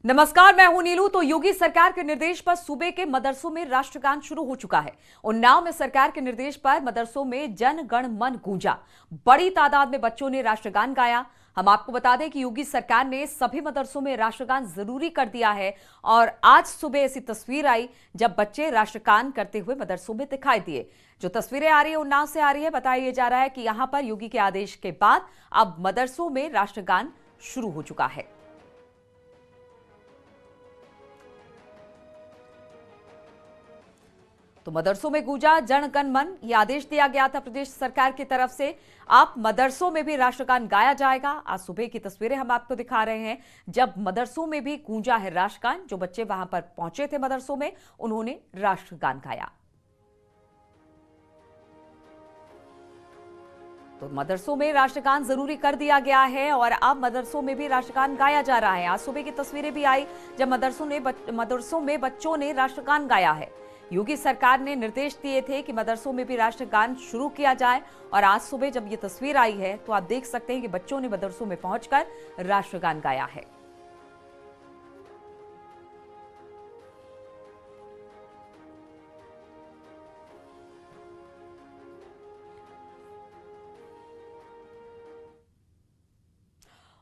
नमस्कार, मैं हूं नीलू। तो योगी सरकार के निर्देश पर सूबे के मदरसों में राष्ट्रगान शुरू हो चुका है। उन्नाव में सरकार के निर्देश पर मदरसों में जन गण मन गूंजा। बड़ी तादाद में बच्चों ने राष्ट्रगान गाया। हम आपको बता दें कि योगी सरकार ने सभी मदरसों में राष्ट्रगान जरूरी कर दिया है और आज सुबह ऐसी तस्वीर आई जब बच्चे राष्ट्रगान करते हुए मदरसों में दिखाई दिए। जो तस्वीरें आ रही है उन्नाव से आ रही है। बताया जा रहा है कि यहां पर योगी के आदेश के बाद अब मदरसों में राष्ट्रगान शुरू हो चुका है। तो मदरसों में गूंजा जन गण मन। ये आदेश दिया गया था प्रदेश सरकार की तरफ से। आप मदरसों में भी राष्ट्रगान गाया जाएगा। आज सुबह की तस्वीरें हम आपको दिखा रहे हैं जब मदरसों में भी गूंजा है राष्ट्रगान। जो बच्चे वहां पर पहुंचे थे मदरसों में, उन्होंने राष्ट्रगान गाया। तो मदरसों में राष्ट्रगान जरूरी कर दिया गया है और अब मदरसों में भी राष्ट्रगान गाया जा रहा है। आज सुबह की तस्वीरें भी आई जब मदरसों में बच्चों ने राष्ट्रगान गाया है। योगी सरकार ने निर्देश दिए थे कि मदरसों में भी राष्ट्रगान शुरू किया जाए और आज सुबह जब ये तस्वीर आई है तो आप देख सकते हैं कि बच्चों ने मदरसों में पहुंचकर राष्ट्रगान गाया है।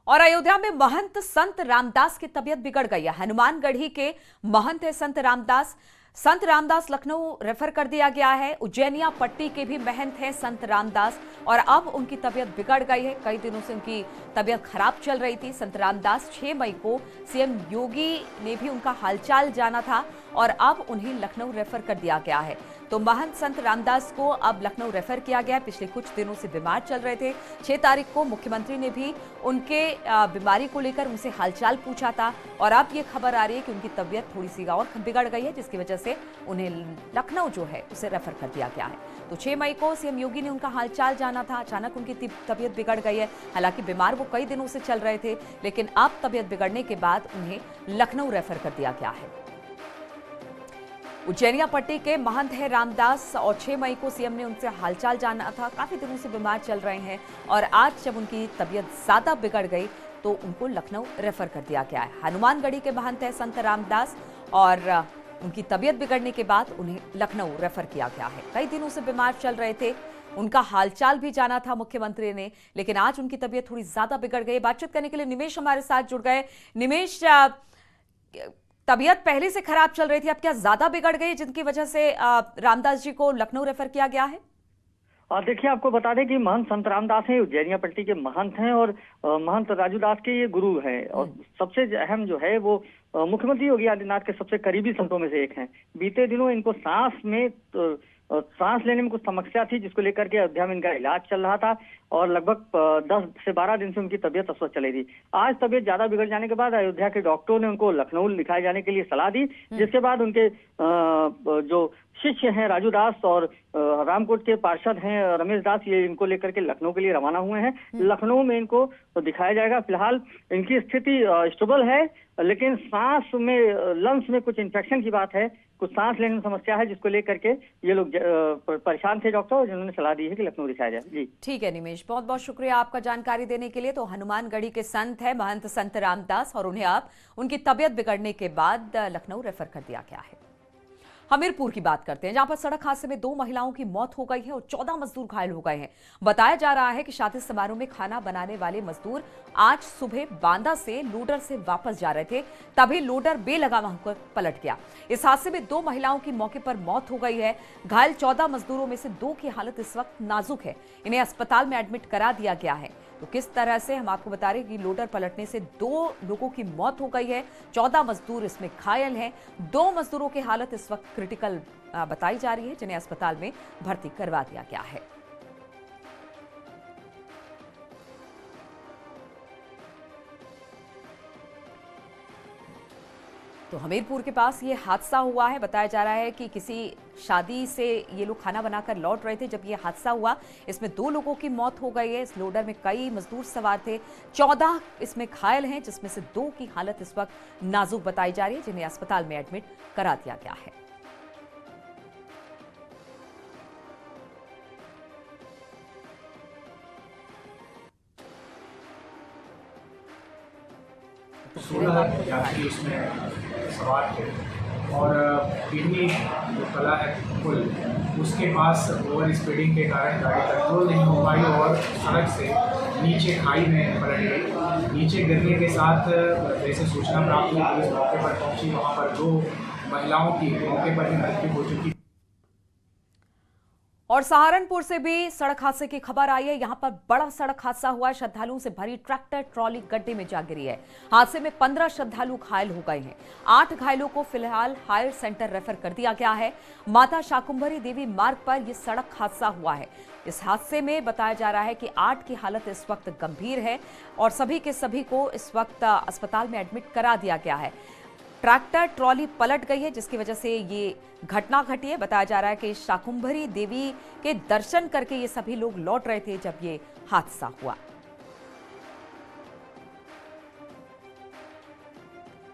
और अयोध्या में महंत संत रामदास की तबीयत बिगड़ गई है। हनुमानगढ़ी के महंत है संत रामदास। संत रामदास लखनऊ रेफर कर दिया गया है। उज्जैनिया पट्टी के भी महंत हैं संत रामदास और अब उनकी तबीयत बिगड़ गई है। कई दिनों से उनकी तबीयत खराब चल रही थी। संत रामदास 6 मई को सीएम योगी ने भी उनका हालचाल जाना था और अब उन्हें लखनऊ रेफर कर दिया गया है। तो महंत संत रामदास को अब लखनऊ रेफर किया गया। पिछले कुछ दिनों से बीमार चल रहे थे। 6 तारीख को मुख्यमंत्री ने भी उनके बीमारी को लेकर उनसे हालचाल पूछा था और अब ये खबर आ रही है कि उनकी तबीयत थोड़ी सी और बिगड़ गई है, जिसकी वजह से उन्हें लखनऊ जो है उसे रेफर कर दिया गया है। तो 6 मई को सीएम योगी ने उनका हालचाल जाना था। अचानक उनकी तबीयत बिगड़ गई है। हालांकि बीमार वो कई दिनों से चल रहे थे, लेकिन अब तबीयत बिगड़ने के बाद उन्हें लखनऊ रेफर कर दिया गया है। उज्जैनिया पट्टी के महंत है रामदास और 6 मई को सीएम ने उनसे हालचाल जाना था। काफी दिनों से बीमार चल रहे हैं और आज जब उनकी तबीयत ज्यादा बिगड़ गई तो उनको लखनऊ रेफर कर दिया गया है। हनुमानगढ़ी के महंत है संत रामदास और उनकी तबीयत बिगड़ने के बाद उन्हें लखनऊ रेफर किया गया है। कई दिनों से बीमार चल रहे थे। उनका हालचाल भी जाना था मुख्यमंत्री ने, लेकिन आज उनकी तबीयत थोड़ी ज्यादा बिगड़ गई। बातचीत करने के लिए निमेश हमारे साथ जुड़ गए। निमेश, तबीयत पहले से खराब चल रही थी, अब क्या ज्यादा बिगड़ गई जिनकी वजह से रामदास जी को लखनऊ रेफर किया गया है? और देखिए, आपको बता दें कि महंत संत रामदास हैं, उज्जैनिया पट्टी के महंत हैं और महंत राजू दास के ये गुरु हैं और सबसे अहम जो है वो मुख्यमंत्री योगी आदित्यनाथ के सबसे करीबी संतों में से एक हैं। बीते दिनों इनको सांस लेने में कुछ समस्या थी, जिसको लेकर के अयोध्या में इनका इलाज चल रहा था और लगभग 10 से 12 दिन से उनकी तबीयत अस्वस्थ चली थी। आज तबीयत ज्यादा बिगड़ जाने के बाद अयोध्या के डॉक्टरों ने उनको लखनऊ दिखाए जाने के लिए सलाह दी, जिसके बाद उनके जो शिष्य हैं राजू दास और रामकोट के पार्षद हैं रमेश दास, ये इनको लेकर के लखनऊ के लिए रवाना हुए हैं। लखनऊ में इनको दिखाया जाएगा। फिलहाल इनकी स्थिति स्टेबल है, लेकिन सांस में लंग्स में कुछ इन्फेक्शन की बात है, कुछ सांस लेने में समस्या है, जिसको लेकर के ये लोग परेशान थे डॉक्टर, जिन्होंने सलाह दी है कि लखनऊ दिखाया जाए। जी ठीक है निमेश, बहुत बहुत शुक्रिया आपका जानकारी देने के लिए। तो हनुमानगढ़ी के संत है महंत संत रामदास और उन्हें अब उनकी तबीयत बिगड़ने के बाद लखनऊ रेफर कर दिया गया है। हमीरपुर की बात करते हैं, जहां पर सड़क हादसे में 2 महिलाओं की मौत हो गई है और 14 मजदूर घायल हो गए हैं। बताया जा रहा है कि शादी समारोह में खाना बनाने वाले मजदूर आज सुबह बांदा से लोडर से वापस जा रहे थे, तभी लोडर बेलगाम होकर पलट गया। इस हादसे में 2 महिलाओं की मौके पर मौत हो गई है। घायल 14 मजदूरों में से 2 की हालत इस वक्त नाजुक है। इन्हें अस्पताल में एडमिट करा दिया गया है। तो किस तरह से, हम आपको बता रहे हैं कि लोडर पलटने से 2 लोगों की मौत हो गई है, 14 मजदूर इसमें घायल हैं। 2 मजदूरों की हालत इस वक्त क्रिटिकल बताई जा रही है, जिन्हें अस्पताल में भर्ती करवा दिया गया है। तो हमीरपुर के पास ये हादसा हुआ है। बताया जा रहा है कि किसी शादी से ये लोग खाना बनाकर लौट रहे थे जब ये हादसा हुआ। इसमें 2 लोगों की मौत हो गई है। इस लोडर में कई मजदूर सवार थे। 14 इसमें घायल हैं, जिसमें से 2 की हालत इस वक्त नाजुक बताई जा रही है, जिन्हें अस्पताल में एडमिट करा दिया गया है। 16 यात्री उसमें सवार थे और किडनी जो कला है पुल उसके पास ओवर स्पीडिंग के कारण गाड़ी कंट्रोल नहीं हो पाई और सड़क से नीचे खाई में पलट गई। नीचे गिरने के साथ जैसे सूचना प्राप्त हुई पुलिस मौके पर पहुंची, वहां पर 2 महिलाओं की मौके पर ही मृत्यु हो चुकी। और सहारनपुर से भी सड़क हादसे की खबर आई है। यहां पर बड़ा सड़क हादसा हुआ है। श्रद्धालुओं से भरी ट्रैक्टर ट्रॉली गड्ढे में जा गिरी है। हादसे में 15 श्रद्धालु घायल हो गए हैं। 8 घायलों को फिलहाल हायर सेंटर रेफर कर दिया गया है। माता शाकुंभरी देवी मार्ग पर यह सड़क हादसा हुआ है। इस हादसे में बताया जा रहा है कि 8 की हालत इस वक्त गंभीर है और सभी के सभी को इस वक्त अस्पताल में एडमिट करा दिया गया है। ट्रैक्टर ट्रॉली पलट गई है जिसकी वजह से ये घटना घटी है। बताया जा रहा है कि शाकुंभरी देवी के दर्शन करके ये सभी लोग लौट रहे थे जब ये हादसा हुआ।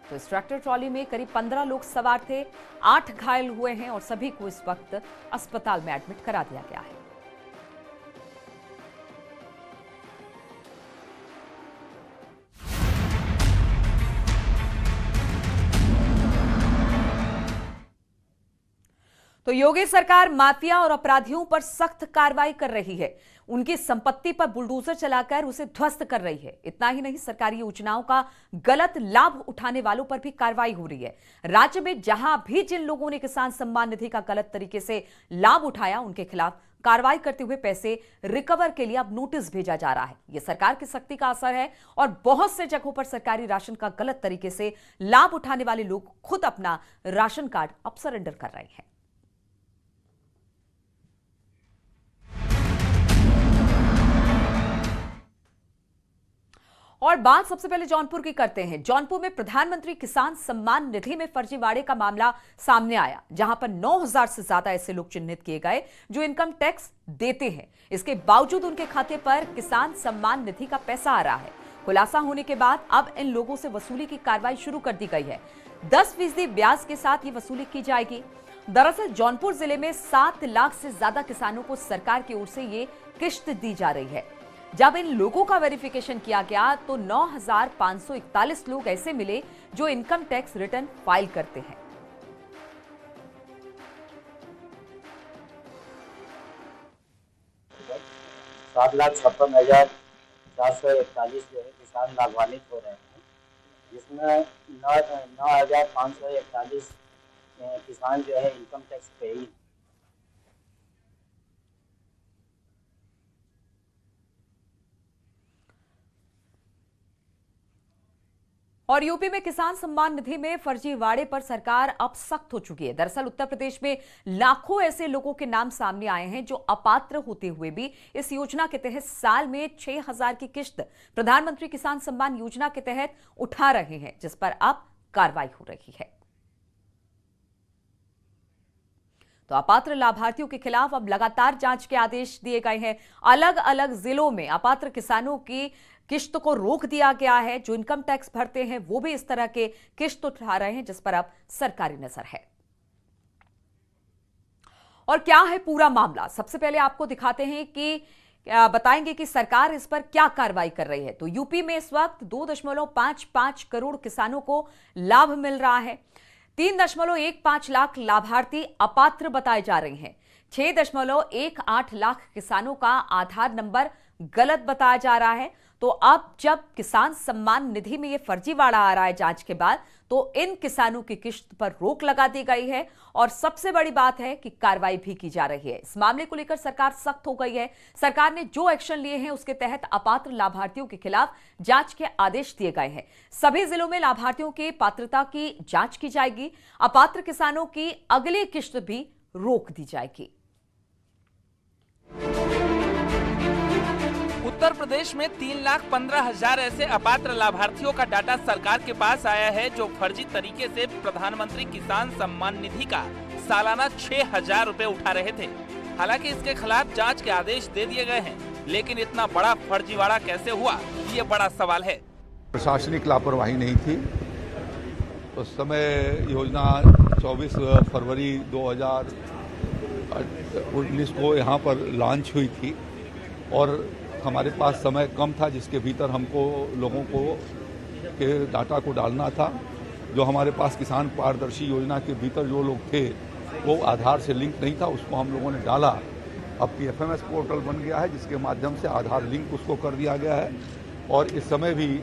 तो इस ट्रैक्टर ट्रॉली में करीब 15 लोग सवार थे। 8 घायल हुए हैं और सभी को इस वक्त अस्पताल में एडमिट करा दिया गया है। तो योगी सरकार माफिया और अपराधियों पर सख्त कार्रवाई कर रही है। उनकी संपत्ति पर बुलडोजर चलाकर उसे ध्वस्त कर रही है। इतना ही नहीं, सरकारी योजनाओं का गलत लाभ उठाने वालों पर भी कार्रवाई हो रही है। राज्य में जहां भी जिन लोगों ने किसान सम्मान निधि का गलत तरीके से लाभ उठाया, उनके खिलाफ कार्रवाई करते हुए पैसे रिकवर के लिए अब नोटिस भेजा जा रहा है। यह सरकार की सख्ती का असर है और बहुत से जगहों पर सरकारी राशन का गलत तरीके से लाभ उठाने वाले लोग खुद अपना राशन कार्ड अब सरेंडर कर रहे हैं। और बात सबसे पहले जौनपुर की करते हैं। जौनपुर में प्रधानमंत्री किसान सम्मान निधि में फर्जीवाड़े का मामला सामने आया, जहां पर 9000 से ज्यादा ऐसे लोग चिन्हित किए गए जो इनकम टैक्स देते हैं। इसके बावजूद उनके खाते पर किसान सम्मान निधि का पैसा आ रहा है। खुलासा होने के बाद अब इन लोगों से वसूली की कार्रवाई शुरू कर दी गई है। 10% ब्याज के साथ ये वसूली की जाएगी। दरअसल जौनपुर जिले में 7 लाख से ज्यादा किसानों को सरकार की ओर से ये किश्त दी जा रही है। जब इन लोगों का वेरिफिकेशन किया गया तो 9541 लोग ऐसे मिले जो इनकम टैक्स रिटर्न फाइल करते हैं। सात 7,56,441 जो है किसान लाभान्वित हो रहे हैं, जिसमें 9,541 किसान जो है इनकम टैक्स पेई। और यूपी में किसान सम्मान निधि में फर्जीवाड़े पर सरकार अब सख्त हो चुकी है। दरअसल उत्तर प्रदेश में लाखों ऐसे लोगों के नाम सामने आए हैं जो अपात्र होते हुए भी इस योजना के तहत साल में 6,000 की किश्त प्रधानमंत्री किसान सम्मान योजना के तहत उठा रहे हैं, जिस पर अब कार्रवाई हो रही है। तो अपात्र लाभार्थियों के खिलाफ अब लगातार जांच के आदेश दिए गए हैं। अलग अलग जिलों में अपात्र किसानों की किश्त को रोक दिया गया है। जो इनकम टैक्स भरते हैं वो भी इस तरह के किश्त उठा रहे हैं, जिस पर अब सरकारी नजर है। और क्या है पूरा मामला, सबसे पहले आपको दिखाते हैं कि बताएंगे कि सरकार इस पर क्या कार्रवाई कर रही है। तो यूपी में इस वक्त 2.55 करोड़ किसानों को लाभ मिल रहा है। 3.15 लाख लाभार्थी अपात्र बताए जा रहे हैं। 6.18 लाख किसानों का आधार नंबर गलत बताया जा रहा है। तो अब जब किसान सम्मान निधि में ये फर्जीवाड़ा आ रहा है जांच के बाद, तो इन किसानों की किश्त पर रोक लगा दी गई है। और सबसे बड़ी बात है कि कार्रवाई भी की जा रही है। इस मामले को लेकर सरकार सख्त हो गई है। सरकार ने जो एक्शन लिए हैं उसके तहत अपात्र लाभार्थियों के खिलाफ जांच के आदेश दिए गए हैं। सभी जिलों में लाभार्थियों की पात्रता की जांच की जाएगी। अपात्र किसानों की अगली किश्त भी रोक दी जाएगी। उत्तर प्रदेश में 3,15,000 ऐसे अपात्र लाभार्थियों का डाटा सरकार के पास आया है जो फर्जी तरीके से प्रधानमंत्री किसान सम्मान निधि का सालाना 6,000 रुपए उठा रहे थे। हालांकि इसके खिलाफ जांच के आदेश दे दिए गए हैं, लेकिन इतना बड़ा फर्जीवाड़ा कैसे हुआ, ये बड़ा सवाल है। प्रशासनिक लापरवाही नहीं थी। उस समय योजना 24 फरवरी 2019 को यहाँ पर लॉन्च हुई थी और हमारे पास समय कम था, जिसके भीतर हमको लोगों को के डाटा को डालना था। जो हमारे पास किसान पारदर्शी योजना के भीतर जो लोग थे वो आधार से लिंक नहीं था, उसको हम लोगों ने डाला। अब PFMS पोर्टल बन गया है जिसके माध्यम से आधार लिंक उसको कर दिया गया है और इस समय भी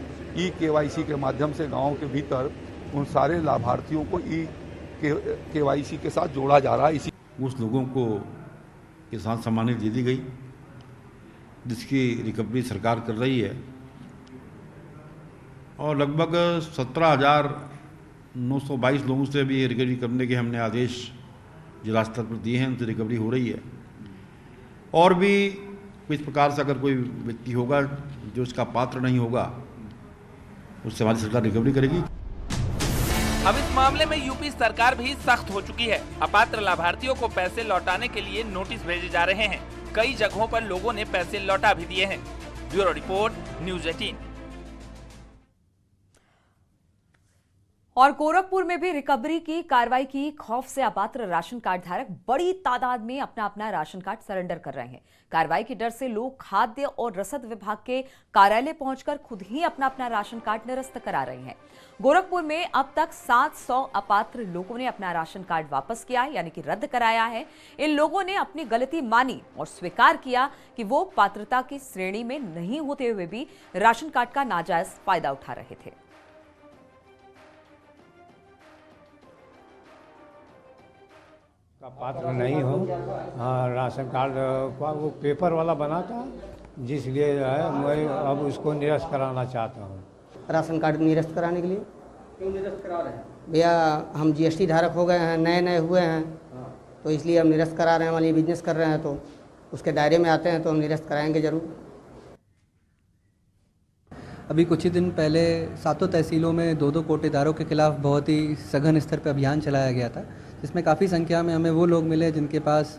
KYC के माध्यम से गाँव के भीतर उन सारे लाभार्थियों को KYC के साथ जोड़ा जा रहा है। इसी उस लोगों को किसान सम्मान निधि दे दी गई जिसकी रिकवरी सरकार कर रही है और लगभग 17,922 लोगों से भी रिकवरी करने के हमने आदेश जिला स्तर पर दिए हैं, उनसे रिकवरी हो रही है। और भी इस प्रकार से अगर कोई व्यक्ति होगा जो इसका पात्र नहीं होगा उससे हमारी सरकार रिकवरी करेगी। अब इस मामले में यूपी सरकार भी सख्त हो चुकी है। अपात्र लाभार्थियों को पैसे लौटाने के लिए नोटिस भेजे जा रहे हैं। कई जगहों पर लोगों ने पैसे लौटा भी दिए हैं। Bureau report, news 18। और गोरखपुर में भी रिकवरी की कार्रवाई की खौफ से अपात्र राशन कार्ड धारक बड़ी तादाद में अपना राशन कार्ड सरेंडर कर रहे हैं। कार्रवाई के डर से लोग खाद्य और रसद विभाग के कार्यालय पहुंचकर खुद ही अपना राशन कार्ड निरस्त करा रहे हैं। गोरखपुर में अब तक 700 अपात्र लोगों ने अपना राशन कार्ड वापस किया है, यानी कि रद्द कराया है। इन लोगों ने अपनी गलती मानी और स्वीकार किया कि वो पात्रता की श्रेणी में नहीं होते हुए भी राशन कार्ड का नाजायज फायदा उठा रहे थे। का पात्र नहीं हो, राशन कार्ड वो पेपर वाला बना था, जिसलिए जो है मैं अब उसको निरस्त कराना चाहता हूँ। राशन कार्ड निरस्त कराने के लिए क्यों निरस्त करा रहे हैं? भैया हम GST धारक हो गए हैं, नए हुए हैं, तो इसलिए हम निरस्त करा रहे हैं। हमारे बिजनेस कर रहे हैं तो उसके दायरे में आते हैं तो हम निरस्त कराएंगे जरूर। अभी कुछ ही दिन पहले 7 तहसीलों में 2 कोटेदारों के खिलाफ बहुत ही सघन स्तर पर अभियान चलाया गया था, जिसमें काफ़ी संख्या में हमें वो लोग मिले जिनके पास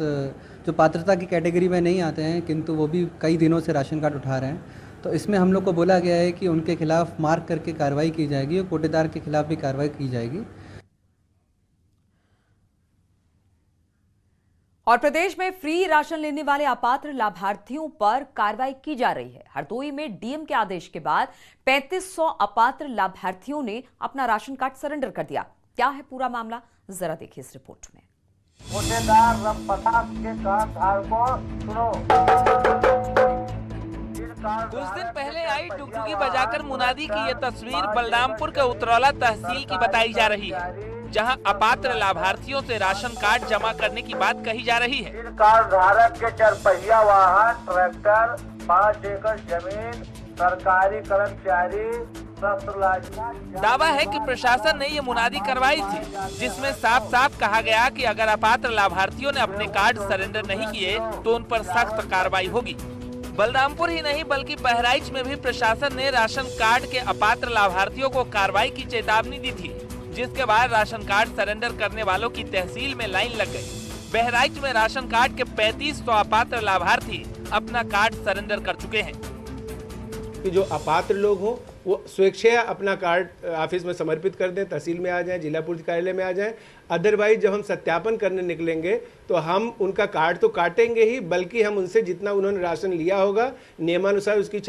जो पात्रता की कैटेगरी में नहीं आते हैं किंतु वो भी कई दिनों से राशन कार्ड उठा रहे हैं। तो इसमें हम लोग को बोला गया है कि उनके खिलाफ मार्क करके कार्रवाई की जाएगी और कोटेदार के खिलाफ भी कार्रवाई की जाएगी। और प्रदेश में फ्री राशन लेने वाले अपात्र लाभार्थियों पर कार्रवाई की जा रही है। हरदोई में DM के आदेश के बाद 3500 अपात्र लाभार्थियों ने अपना राशन कार्ड सरेंडर कर दिया। क्या है पूरा मामला, जरा देखिए इस रिपोर्ट में। कोटेदार रमपता के कार्ड धारकों सुनो। कुछ दिन पहले आई डुगडुगी बजाकर मुनादी की ये तस्वीर बलरामपुर के उतरौला तहसील की बताई जा रही है, जहां अपात्र लाभार्थियों से राशन कार्ड जमा करने की बात कही जा रही है। कार्ड धारक के 4 पहिया वाहन, ट्रैक्टर, 5 एकड़ जमीन, सरकारी कर्मचारी, दावा है कि प्रशासन ने ये मुनादी करवाई थी, जिसमें साफ साफ कहा गया कि अगर अपात्र लाभार्थियों ने अपने कार्ड सरेंडर नहीं किए तो उन पर सख्त कार्रवाई होगी। बलरामपुर ही नहीं बल्कि बहराइच में भी प्रशासन ने राशन कार्ड के अपात्र लाभार्थियों को कार्रवाई की चेतावनी दी थी, जिसके बाद राशन कार्ड सरेंडर करने वालों की तहसील में लाइन लग गई। बहराइच में राशन कार्ड के 3500 अपात्र लाभार्थी अपना कार्ड सरेंडर कर चुके हैं। कि जो अपात्र लोग हों वो स्वेच्छया अपना कार्ड ऑफिस में समर्पित कर दें, तहसील में आ जाएं, जिला पूर्ति कार्यालय में आ जाएं। अदरवाइज जब हम सत्यापन करने निकलेंगे तो हम उनका कार्ड तो काटेंगे ही, बल्कि हम उनसे जितना उन्होंने राशन लिया होगा नियमानुसार उसकी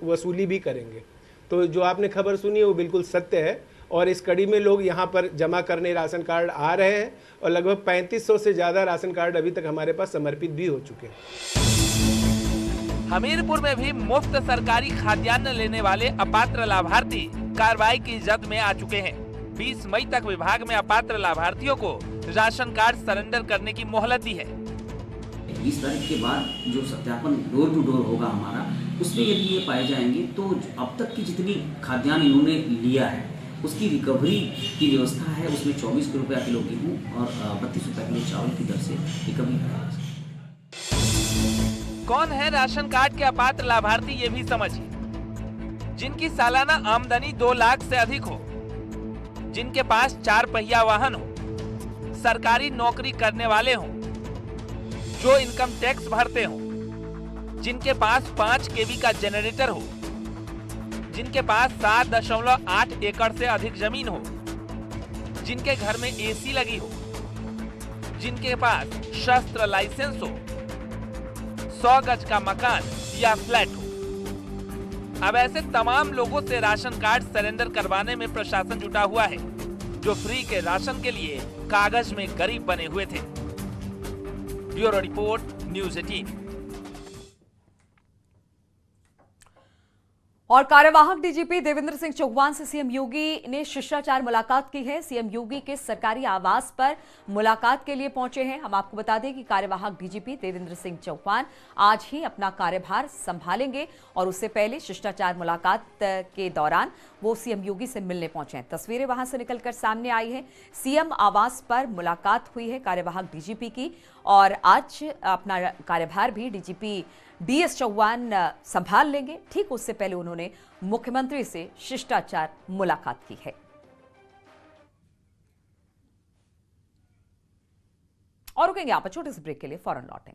वसूली भी करेंगे। तो जो आपने खबर सुनी है वो बिल्कुल सत्य है और इस कड़ी में लोग यहाँ पर जमा करने राशन कार्ड आ रहे हैं और लगभग 3500 से ज़्यादा राशन कार्ड अभी तक हमारे पास समर्पित भी हो चुके हैं। हमीरपुर में भी मुफ्त सरकारी खाद्यान्न लेने वाले अपात्र लाभार्थी कार्रवाई की जद में आ चुके हैं। 20 मई तक विभाग में अपात्र लाभार्थियों को राशन कार्ड सरेंडर करने की मोहलत दी है। 20 तारीख के बाद जो सत्यापन डोर टू डोर होगा हमारा, उसमें यदि ये पाए जाएंगे तो अब तक की जितनी खाद्यान्न इन्होंने लिया है उसकी रिकवरी की व्यवस्था है। उसमें 24 रुपया किलो गेहूँ और 32 रुपया किलो चावल की दर से रिकवरी है। कौन है राशन कार्ड के अपात्र लाभार्थी ये भी समझिए, जिनकी सालाना आमदनी 2 लाख से अधिक हो, जिनके पास 4 पहिया वाहन हो, सरकारी नौकरी करने वाले हों, जो इनकम टैक्स भरते हों, जिनके पास 5 केवी का जनरेटर हो, जिनके पास 7.8 एकड़ से अधिक जमीन हो, जिनके घर में AC लगी हो, जिनके पास शस्त्र लाइसेंस हो, 100 गज का मकान या फ्लैट हो। अब ऐसे तमाम लोगों से राशन कार्ड सरेंडर करवाने में प्रशासन जुटा हुआ है, जो फ्री के राशन के लिए कागज में गरीब बने हुए थे। Bureau report, news 18। और कार्यवाहक डीजीपी देवेंद्र सिंह चौहान से सीएम योगी ने शिष्टाचार मुलाकात की है। सीएम योगी के सरकारी आवास पर मुलाकात के लिए पहुंचे हैं। हम आपको बता दें कि कार्यवाहक डीजीपी देवेंद्र सिंह चौहान आज ही अपना कार्यभार संभालेंगे और उससे पहले शिष्टाचार मुलाकात के दौरान वो सीएम योगी से मिलने पहुंचे हैं। तस्वीरें वहां से निकलकर सामने आई हैं। सीएम आवास पर मुलाकात हुई है कार्यवाहक डीजीपी की और आज अपना कार्यभार भी डीजीपी डीएस चौहान संभाल लेंगे। ठीक उससे पहले उन्होंने मुख्यमंत्री से शिष्टाचार मुलाकात की है। और रुकेंगे आप छोटे से ब्रेक के लिए, फौरन लौटेंगे।